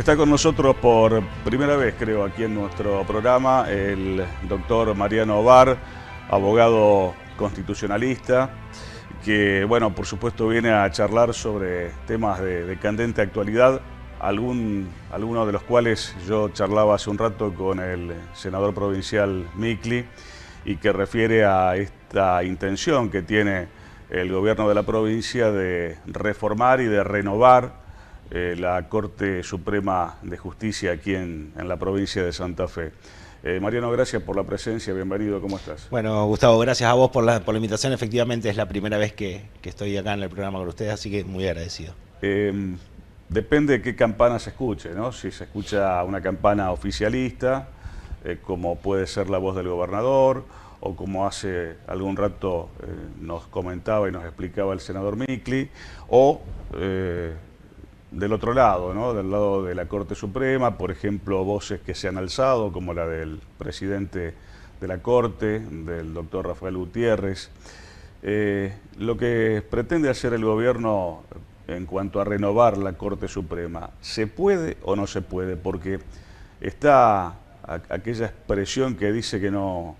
Está con nosotros por primera vez, creo, aquí en nuestro programa, el doctor Mariano Ovar, abogado constitucionalista, que, bueno, por supuesto viene a charlar sobre temas de candente actualidad, algunos de los cuales yo charlaba hace un rato con el senador provincial Micli, y que refiere a esta intención que tiene el gobierno de la provincia de reformar y de renovar la Corte Suprema de Justicia aquí en la provincia de Santa Fe. Mariano, gracias por la presencia, bienvenido, ¿cómo estás? Bueno, Gustavo, gracias a vos por la invitación. Efectivamente es la primera vez que estoy acá en el programa con ustedes, así que muy agradecido. Depende de qué campana se escuche, ¿no? Si se escucha una campana oficialista, como puede ser la voz del gobernador, o como hace algún rato nos comentaba y nos explicaba el senador Micli, o del otro lado, ¿no? Del lado de la Corte Suprema, por ejemplo, voces que se han alzado, como la del presidente de la Corte, del doctor Rafael Gutiérrez. Lo que pretende hacer el gobierno en cuanto a renovar la Corte Suprema, ¿se puede o no se puede? Porque está aquella expresión que dice que no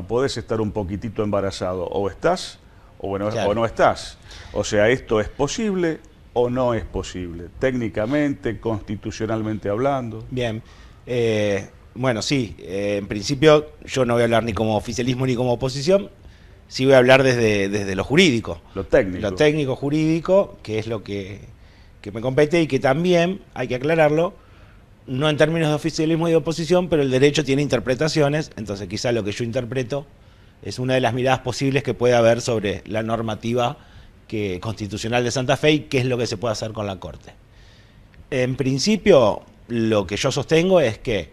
podés estar un poquitito embarazado, o estás o, bueno, claro, o no estás. O sea, ¿esto es posible o no es posible? Técnicamente, constitucionalmente hablando. Bien, bueno, sí, en principio yo no voy a hablar ni como oficialismo ni como oposición, sí voy a hablar desde lo jurídico. Lo técnico. Lo técnico jurídico, que es lo que me compete y que también, hay que aclararlo, no en términos de oficialismo y de oposición, pero el derecho tiene interpretaciones, entonces quizá lo que yo interpreto es una de las miradas posibles que puede haber sobre la normativa constitucional de Santa Fe y qué es lo que se puede hacer con la Corte. En principio, lo que yo sostengo es que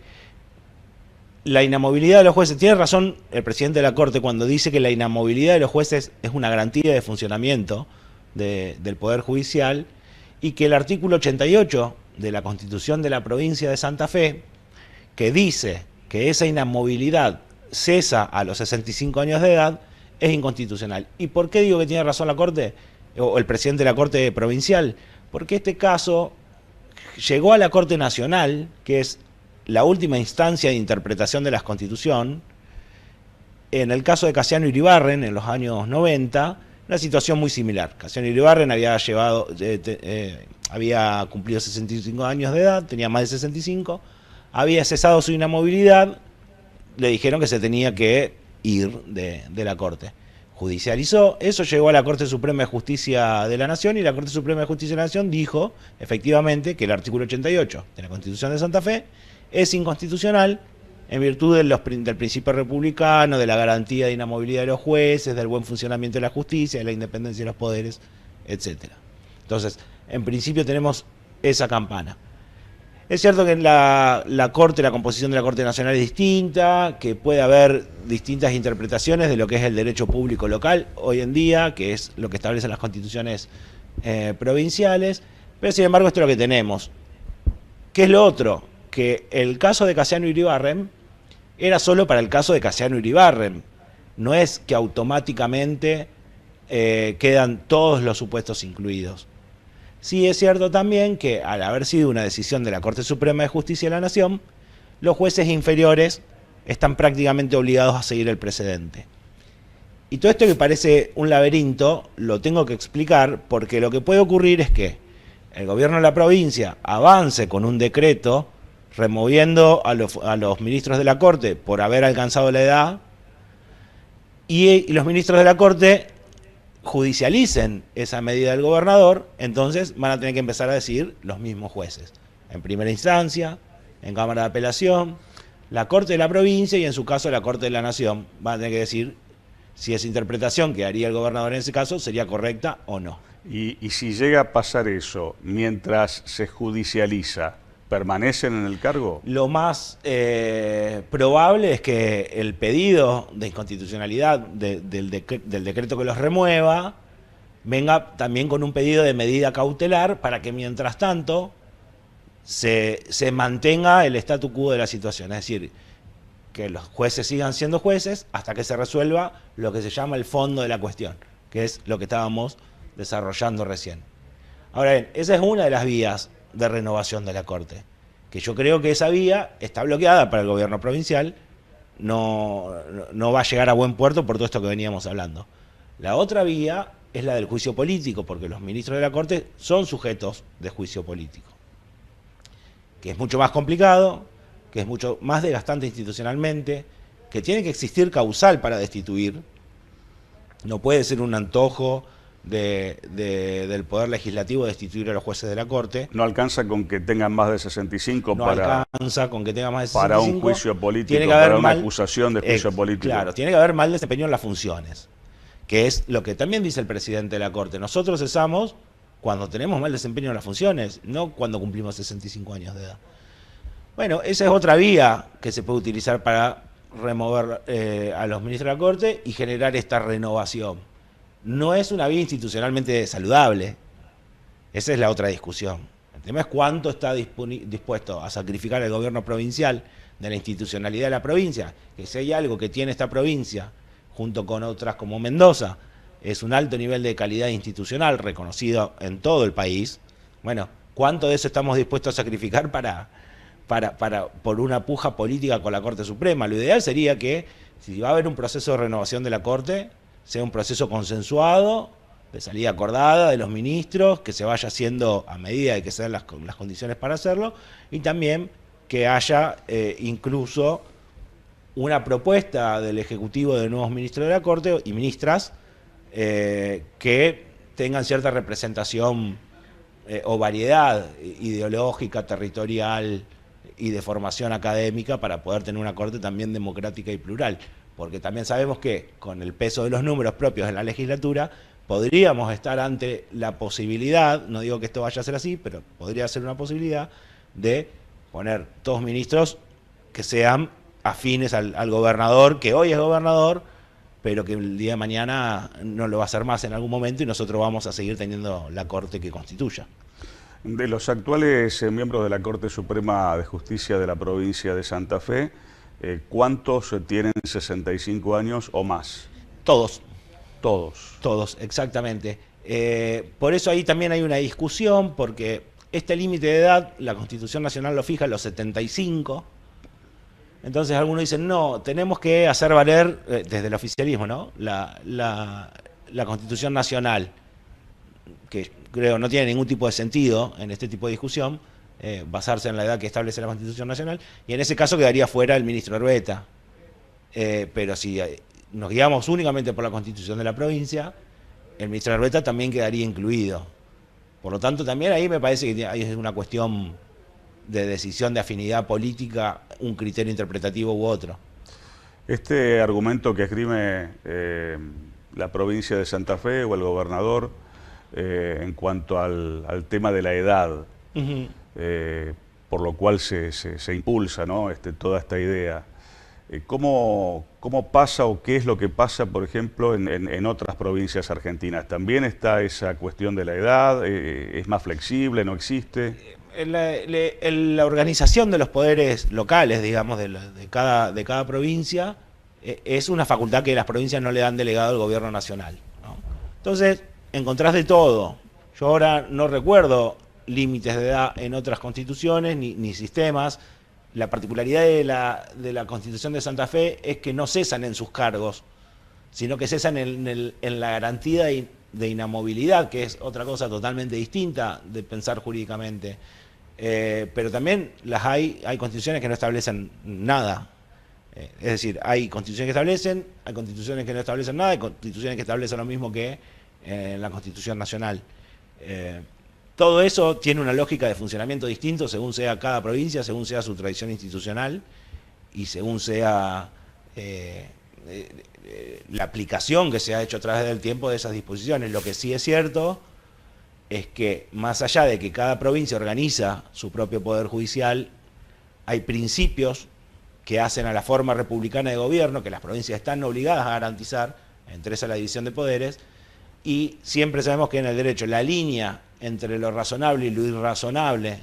la inamovilidad de los jueces, tiene razón el presidente de la Corte cuando dice que la inamovilidad de los jueces es una garantía de funcionamiento del Poder Judicial, y que el artículo 88 de la Constitución de la provincia de Santa Fe, que dice que esa inamovilidad cesa a los 65 años de edad, es inconstitucional. ¿Y por qué digo que tiene razón la Corte, o el presidente de la Corte provincial? Porque este caso llegó a la Corte Nacional, que es la última instancia de interpretación de la Constitución. En el caso de Casiano Iribarren, en los años 90, una situación muy similar. Casiano Iribarren había cumplido 65 años de edad, tenía más de 65, había cesado su inamovilidad, le dijeron que se tenía que ir de la Corte. Judicializó, eso llegó a la Corte Suprema de Justicia de la Nación, y la Corte Suprema de Justicia de la Nación dijo, efectivamente, que el artículo 88 de la Constitución de Santa Fe es inconstitucional en virtud del principio republicano, de la garantía de inamovilidad de los jueces, del buen funcionamiento de la justicia, de la independencia de los poderes, etc. Entonces, en principio tenemos esa campana. Es cierto que la Corte, la composición de la Corte Nacional es distinta, que puede haber distintas interpretaciones de lo que es el derecho público local hoy en día, que es lo que establecen las constituciones provinciales, pero sin embargo esto es lo que tenemos. ¿Qué es lo otro? Que el caso de Casiano Iribarren era solo para el caso de Casiano Iribarren. No es que automáticamente quedan todos los supuestos incluidos. Sí es cierto también que al haber sido una decisión de la Corte Suprema de Justicia de la Nación, los jueces inferiores están prácticamente obligados a seguir el precedente. Y todo esto que parece un laberinto lo tengo que explicar, porque lo que puede ocurrir es que el gobierno de la provincia avance con un decreto removiendo a los ministros de la Corte por haber alcanzado la edad, y los ministros de la Corte judicialicen esa medida del gobernador, entonces van a tener que empezar a decidir los mismos jueces, en primera instancia, en Cámara de Apelación, la Corte de la provincia y en su caso la Corte de la Nación. Van a tener que decir si esa interpretación que haría el gobernador en ese caso sería correcta o no. Y si llega a pasar eso, mientras se judicializa, ¿permanecen en el cargo? Lo más probable es que el pedido de inconstitucionalidad del decreto que los remueva venga también con un pedido de medida cautelar para que mientras tanto se mantenga el statu quo de la situación. Es decir, que los jueces sigan siendo jueces hasta que se resuelva lo que se llama el fondo de la cuestión, que es lo que estábamos desarrollando recién. Ahora bien, esa es una de las vías de renovación de la Corte. que yo creo que esa vía está bloqueada para el gobierno provincial, no va a llegar a buen puerto por todo esto que veníamos hablando. La otra vía es la del juicio político, porque los ministros de la Corte son sujetos de juicio político, que es mucho más complicado, que es mucho más desgastante institucionalmente, que tiene que existir causal para destituir, no puede ser un antojo del Poder Legislativo destituir a los jueces de la Corte. No alcanza con que tengan más de 65 no para, alcanza con que tengan más de 65 para un juicio político, tiene que haber para una acusación de juicio político. Claro, tiene que haber mal desempeño en las funciones, que es lo que también dice el presidente de la Corte. Nosotros cesamos cuando tenemos mal desempeño en las funciones, no cuando cumplimos 65 años de edad. Bueno, esa es otra vía que se puede utilizar para remover a los ministros de la Corte y generar esta renovación. No es una vía institucionalmente saludable. Esa es la otra discusión. El tema es cuánto está dispuesto a sacrificar el gobierno provincial de la institucionalidad de la provincia, que si hay algo que tiene esta provincia, junto con otras como Mendoza, es un alto nivel de calidad institucional reconocido en todo el país. Bueno, ¿cuánto de eso estamos dispuestos a sacrificar por una puja política con la Corte Suprema? Lo ideal sería que, si va a haber un proceso de renovación de la Corte, sea un proceso consensuado, de salida acordada de los ministros, que se vaya haciendo a medida de que se den las condiciones para hacerlo, y también que haya incluso una propuesta del Ejecutivo de nuevos ministros de la Corte y ministras que tengan cierta representación o variedad ideológica, territorial y de formación académica para poder tener una Corte también democrática y plural. Porque también sabemos que con el peso de los números propios de la legislatura podríamos estar ante la posibilidad, no digo que esto vaya a ser así, pero podría ser una posibilidad de poner todos ministros que sean afines al gobernador, que hoy es gobernador, pero que el día de mañana no lo va a hacer más en algún momento y nosotros vamos a seguir teniendo la Corte que constituya. De los actuales miembros de la Corte Suprema de Justicia de la provincia de Santa Fe, ¿cuántos tienen 65 años o más? Todos. Todos. Todos, exactamente. Por eso ahí también hay una discusión, porque este límite de edad, la Constitución Nacional lo fija a los 75. Entonces algunos dicen, no, tenemos que hacer valer, desde el oficialismo, ¿no?, la Constitución Nacional, que creo no tiene ningún tipo de sentido en este tipo de discusión, basarse en la edad que establece la Constitución Nacional, y en ese caso quedaría fuera el ministro Herbeta. Pero si nos guiamos únicamente por la Constitución de la provincia, el ministro Herbeta también quedaría incluido. Por lo tanto, también ahí me parece que hay una cuestión de decisión de afinidad política, un criterio interpretativo u otro. Este argumento que esgrime la provincia de Santa Fe o el gobernador en cuanto al tema de la edad, por lo cual se impulsa, ¿no?, toda esta idea. ¿Cómo pasa o qué es lo que pasa, por ejemplo, en otras provincias argentinas? ¿También está esa cuestión de la edad? ¿Es más flexible? ¿No existe? La organización de los poderes locales, digamos, de cada provincia, es una facultad que las provincias no le dan delegado al gobierno nacional, ¿no? Entonces, encontrás de todo. Yo ahora no recuerdo límites de edad en otras constituciones ni sistemas. La particularidad de la Constitución de Santa Fe es que no cesan en sus cargos, sino que cesan en la garantía de inamovilidad, que es otra cosa totalmente distinta de pensar jurídicamente. Pero también hay constituciones que no establecen nada. Es decir, hay constituciones que establecen, hay constituciones que no establecen nada, hay constituciones que establecen lo mismo que la Constitución Nacional. Todo eso tiene una lógica de funcionamiento distinto según sea cada provincia, según sea su tradición institucional y según sea la aplicación que se ha hecho a través del tiempo de esas disposiciones. Lo que sí es cierto es que, más allá de que cada provincia organiza su propio poder judicial, hay principios que hacen a la forma republicana de gobierno, que las provincias están obligadas a garantizar, entre esa la división de poderes, y siempre sabemos que en el derecho la línea entre lo razonable y lo irrazonable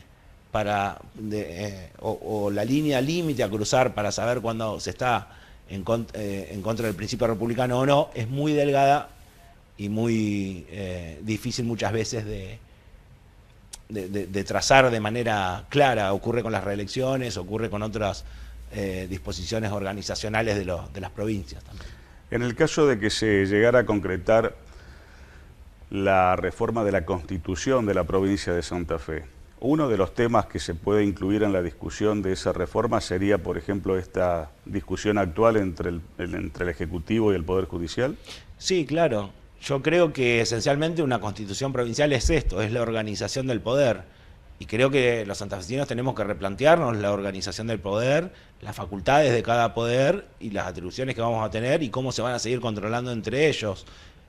o la línea límite a cruzar para saber cuándo se está en contra del principio republicano o no, es muy delgada y muy difícil muchas veces de trazar de manera clara. Ocurre con las reelecciones, ocurre con otras disposiciones organizacionales de las provincias también. En el caso de que se llegara a concretar la reforma de la Constitución de la provincia de Santa Fe, uno de los temas que se puede incluir en la discusión de esa reforma sería, por ejemplo, esta discusión actual entre el Ejecutivo y el Poder Judicial. Sí, claro. Yo creo que esencialmente una constitución provincial es esto, es la organización del poder. Y creo que los santafesinos tenemos que replantearnos la organización del poder, las facultades de cada poder y las atribuciones que vamos a tener y cómo se van a seguir controlando entre ellos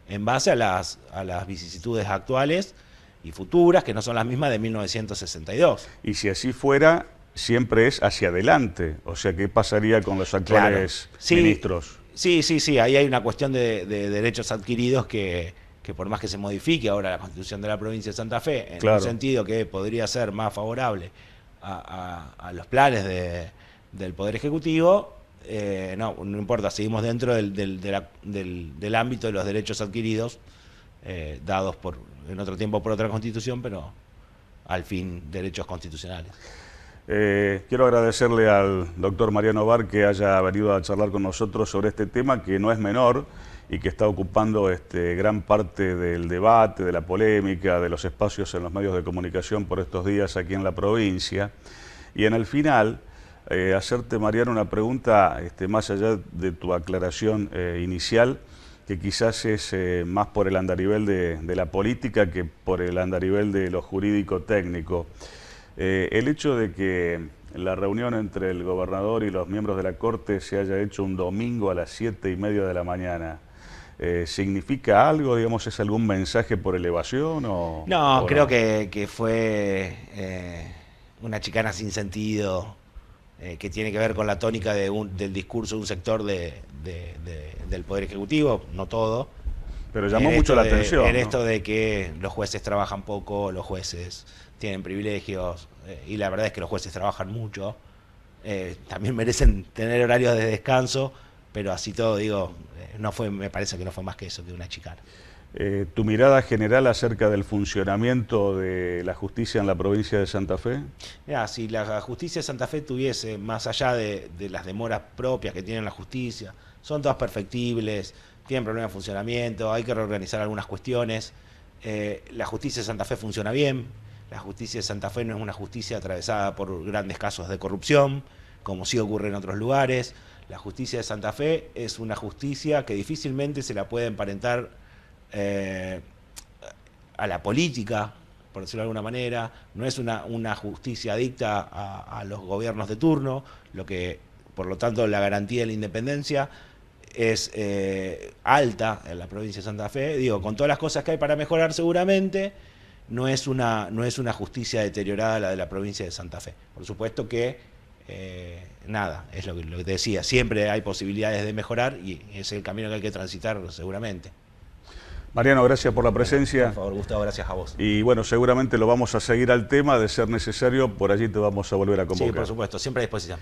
en base a las vicisitudes actuales y futuras, que no son las mismas de 1962. Y si así fuera, siempre es hacia adelante. O sea, ¿qué pasaría con los actuales ministros? Sí, ahí hay una cuestión de derechos adquiridos que por más que se modifique ahora la Constitución de la provincia de Santa Fe, en un sentido que podría ser más favorable a los planes del Poder Ejecutivo, no importa, seguimos dentro del ámbito de los derechos adquiridos, dados en otro tiempo por otra Constitución, pero al fin derechos constitucionales. Quiero agradecerle al doctor Mariano Bar que haya venido a charlar con nosotros sobre este tema que no es menor y que está ocupando gran parte del debate, de la polémica, de los espacios en los medios de comunicación por estos días aquí en la provincia. Y en el final, hacerte, Mariano, una pregunta más allá de tu aclaración inicial, que quizás es más por el andarivel de la política que por el andarivel de lo jurídico-técnico. El hecho de que la reunión entre el gobernador y los miembros de la Corte se haya hecho un domingo a las 7:30 de la mañana, ¿significa algo? Digamos, ¿es algún mensaje por elevación? No, creo que fue una chicana sin sentido, que tiene que ver con la tónica del discurso de un sector del Poder Ejecutivo, no todo. Pero llamó mucho la atención. En esto de que los jueces trabajan poco, los jueces tienen privilegios, y la verdad es que los jueces trabajan mucho, también merecen tener horarios de descanso, pero así todo, digo, me parece que no fue más que eso, que una chicana. ¿Tu mirada general acerca del funcionamiento de la justicia en la provincia de Santa Fe? Mirá, si la justicia de Santa Fe tuviese, más allá de las demoras propias que tiene la justicia, son todas perfectibles, tienen problemas de funcionamiento, hay que reorganizar algunas cuestiones, la justicia de Santa Fe funciona bien. La justicia de Santa Fe no es una justicia atravesada por grandes casos de corrupción, como sí ocurre en otros lugares. La justicia de Santa Fe es una justicia que difícilmente se la puede emparentar a la política, por decirlo de alguna manera. No es una justicia adicta a los gobiernos de turno, por lo tanto la garantía de la independencia es alta en la provincia de Santa Fe. Digo, con todas las cosas que hay para mejorar seguramente, no es una justicia deteriorada la de la provincia de Santa Fe. Por supuesto que, es lo que te decía, siempre hay posibilidades de mejorar y es el camino que hay que transitar seguramente. Mariano, gracias por la presencia. Por favor, Gustavo, gracias a vos. Y bueno, seguramente lo vamos a seguir al tema, de ser necesario, por allí te vamos a volver a convocar. Sí, por supuesto, siempre a disposición.